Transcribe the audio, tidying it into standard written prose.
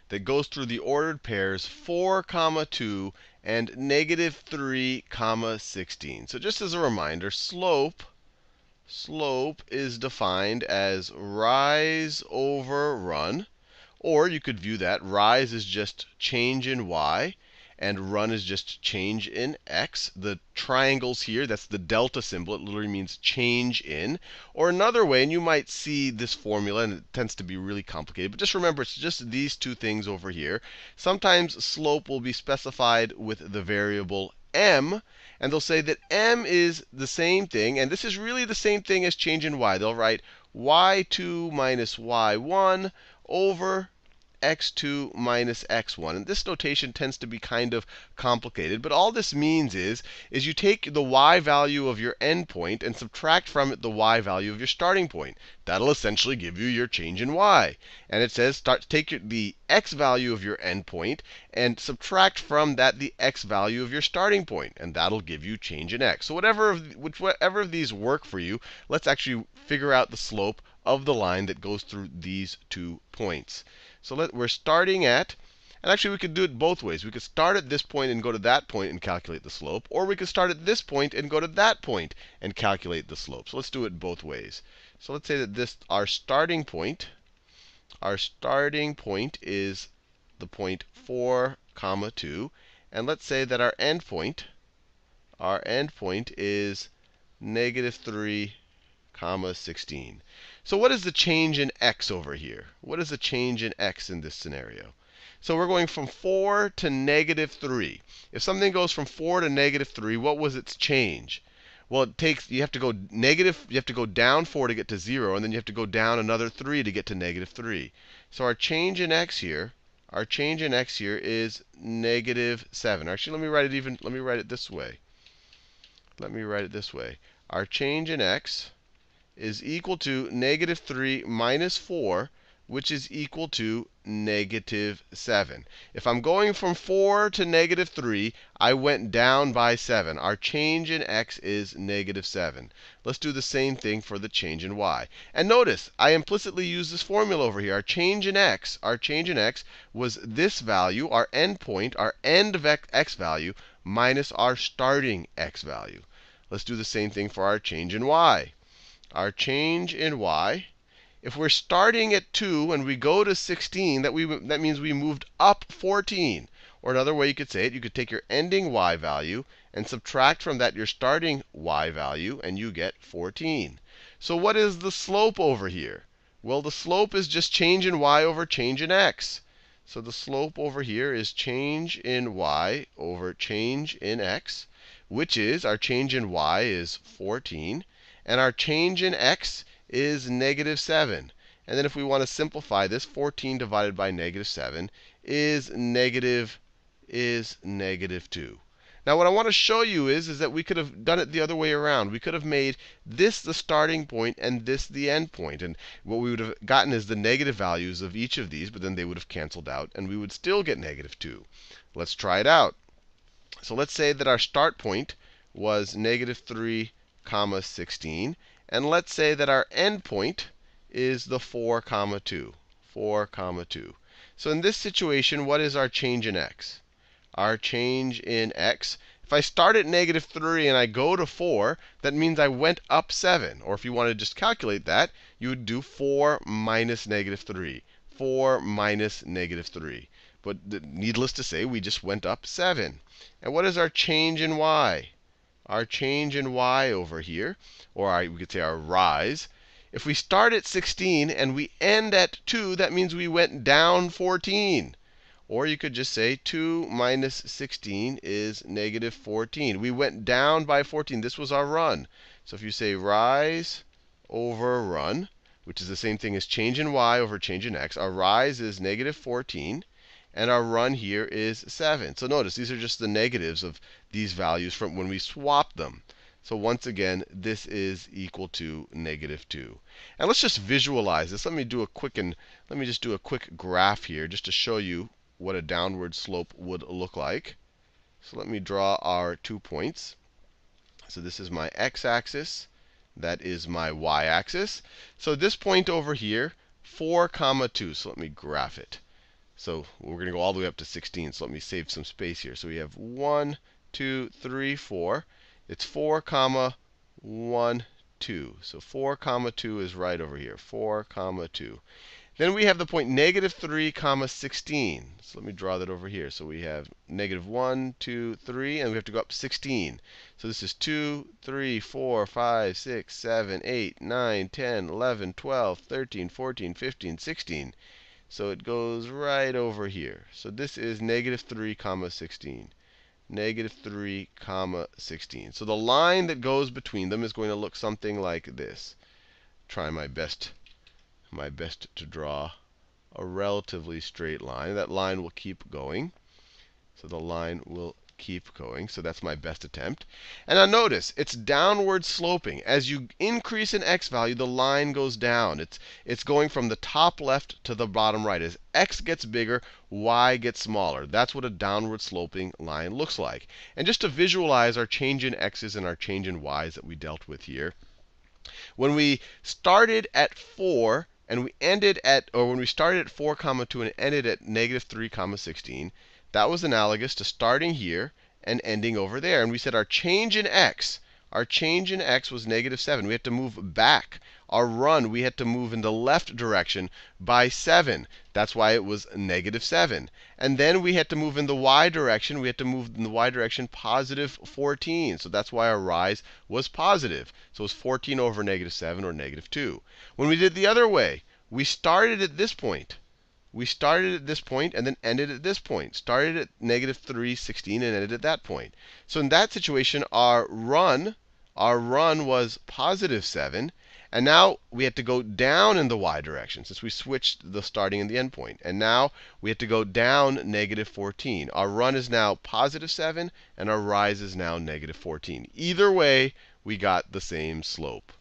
that goes through the ordered pairs 4, 2 and negative 3, 16. So just as a reminder, slope is defined as rise over run. Or you could view that rise is just change in y, and run is just change in x. The triangles here, that's the delta symbol. It literally means change in. Or another way, and you might see this formula, and it tends to be really complicated, but just remember it's just these two things over here. Sometimes slope will be specified with the variable m, and they'll say that m is the same thing, and this is really the same thing as change in y. They'll write y2 minus y1 over x2 minus x1. And this notation tends to be kind of complicated, but all this means is you take the y value of your endpoint and subtract from it the y value of your starting point. That'll essentially give you your change in y. And it says take the x value of your endpoint and subtract from that the x value of your starting point, and that'll give you change in x. So whatever of these work for you, let's actually figure out the slope of the line that goes through these 2 points. So we're starting at, and actually we could do it both ways. We could start at this point and go to that point and calculate the slope, or we could start at this point and go to that point and calculate the slope. So let's do it both ways. So let's say that our starting point is the point 4, 2, and let's say that our endpoint is negative 3, 16. So what is the change in x over here? What is the change in x in this scenario? So we're going from 4 to negative 3. If something goes from 4 to negative 3, what was its change? Well, you have to go down 4 to get to 0, and then you have to go down another 3 to get to negative 3. So our change in x here is negative 7. Actually, let me write it this way. Our change in x is equal to negative 3 minus 4, which is equal to negative 7. If I'm going from 4 to negative 3, I went down by 7. Our change in x is negative 7. Let's do the same thing for the change in y. And notice, I implicitly use this formula over here. Our change in x was this value, our endpoint, our end of x value, minus our starting x value. Let's do the same thing for our change in y. Our change in y, if we're starting at 2 and we go to 16, that means we moved up 14. Or another way you could say it, you could take your ending y value and subtract from that your starting y value, and you get 14. So what is the slope over here? Well, the slope is just change in y over change in x. So the slope over here is change in y over change in x, which is, our change in y is 14. And our change in x is negative 7. And then if we want to simplify this, 14 divided by negative 7 is negative 2. Now what I want to show you is that we could have done it the other way around. We could have made this the starting point and this the end point. And what we would have gotten is the negative values of each of these, but then they would have canceled out, and we would still get negative 2. Let's try it out. So let's say that our start point was negative 3, 16. And let's say that our endpoint is the 4, 2. 4, 2. So in this situation, what is our change in x? Our change in x, if I start at negative 3 and I go to 4, that means I went up 7. Or if you want to just calculate that, you would do 4 minus negative 3. 4 minus negative 3. But needless to say, we just went up 7. And what is our change in y? Our change in y over here, or we could say our rise. If we start at 16 and we end at 2, that means we went down 14. Or you could just say 2 minus 16 is negative 14. We went down by 14. This was our run. So if you say rise over run, which is the same thing as change in y over change in x, our rise is negative 14. And our run here is 7. So notice, these are just the negatives of these values from when we swap them. So once again, this is equal to negative 2. And let's just visualize this. Let me just do a quick graph here just to show you what a downward slope would look like. So let me draw our 2 points. So this is my x-axis. That is my y-axis. So this point over here, 4, 2. So let me graph it. So we're going to go all the way up to 16. So let me save some space here. So we have 1, 2, 3, 4. It's 4, comma 1, 2. So 4, comma 2 is right over here. 4, comma 2. Then we have the point negative 3, comma 16. So let me draw that over here. So we have negative 1, 2, 3, and we have to go up 16. So this is 2, 3, 4, 5, 6, 7, 8, 9, 10, 11, 12, 13, 14, 15, 16. So it goes right over here. So this is negative 3, comma 16. Negative 3, comma 16. So the line that goes between them is going to look something like this. Try my best to draw a relatively straight line. That line will keep going. So the line will keep going. So that's my best attempt. And now notice, it's downward sloping. As you increase in x value, the line goes down. It's going from the top left to the bottom right. As x gets bigger, y gets smaller. That's what a downward sloping line looks like. And just to visualize our change in x's and our change in y's that we dealt with here, when we started at 4 and we ended at, or when we started at 4, comma 2 and ended at negative 3, comma 16, that was analogous to starting here and ending over there. And we said our change in x was negative 7. We had to move back. Our run, we had to move in the left direction by 7. That's why it was negative 7. And then we had to move in the y direction. We had to move in the y direction positive 14. So that's why our rise was positive. So it was 14 over negative 7, or negative 2. When we did the other way, we started at this point. We started at this point and then ended at this point. Started at negative 3, 16, and ended at that point. So in that situation, our run was positive 7. And now we had to go down in the y direction, since we switched the starting and the end point. And now we had to go down negative 14. Our run is now positive 7, and our rise is now negative 14. Either way, we got the same slope.